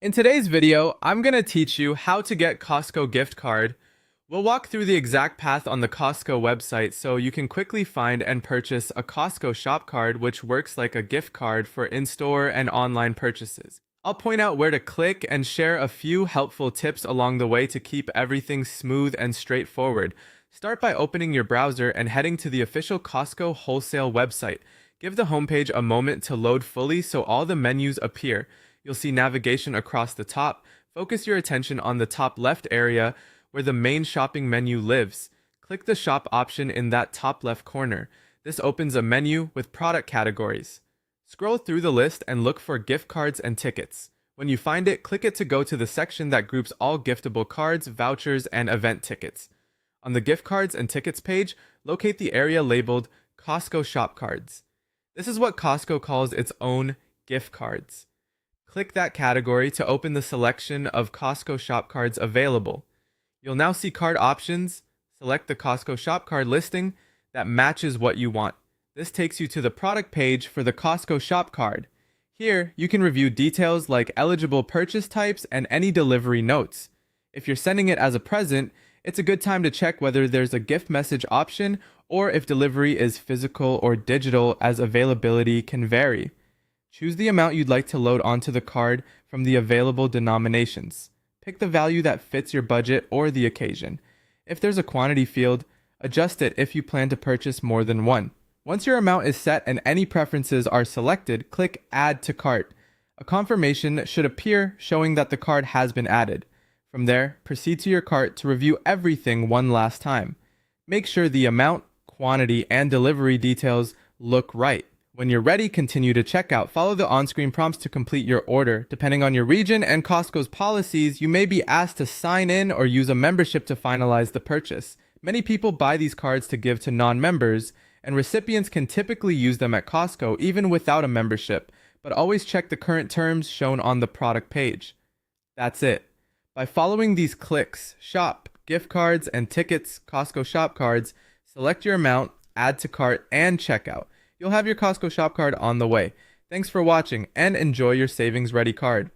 In today's video, I'm going to teach you how to get Costco gift card. We'll walk through the exact path on the Costco website so you can quickly find and purchase a Costco shop card which works like a gift card for in-store and online purchases. I'll point out where to click and share a few helpful tips along the way to keep everything smooth and straightforward. Start by opening your browser and heading to the official Costco wholesale website. Give the homepage a moment to load fully so all the menus appear. You'll see navigation across the top. Focus your attention on the top left area where the main shopping menu lives. Click the shop option in that top left corner. This opens a menu with product categories. Scroll through the list and look for gift cards and tickets. When you find it, click it to go to the section that groups all giftable cards, vouchers, and event tickets. On the gift cards and tickets page, locate the area labeled Costco shop cards. This is what Costco calls its own gift cards. Click that category to open the selection of Costco shop cards available. You'll now see card options. Select the Costco shop card listing that matches what you want. This takes you to the product page for the Costco shop card. Here, you can review details like eligible purchase types and any delivery notes. If you're sending it as a present, it's a good time to check whether there's a gift message option or if delivery is physical or digital, as availability can vary. Choose the amount you'd like to load onto the card from the available denominations. Pick the value that fits your budget or the occasion. If there's a quantity field, adjust it if you plan to purchase more than one. Once your amount is set and any preferences are selected, click Add to Cart. A confirmation should appear showing that the card has been added. From there, proceed to your cart to review everything one last time. Make sure the amount, quantity, and delivery details look right. When you're ready, continue to checkout. Follow the on-screen prompts to complete your order. Depending on your region and Costco's policies, you may be asked to sign in or use a membership to finalize the purchase. Many people buy these cards to give to non-members, and recipients can typically use them at Costco even without a membership, but always check the current terms shown on the product page. That's it. By following these clicks, shop, gift cards, and tickets, Costco shop cards, select your amount, add to cart, and checkout. You'll have your Costco shop card on the way. Thanks for watching and enjoy your savings ready card.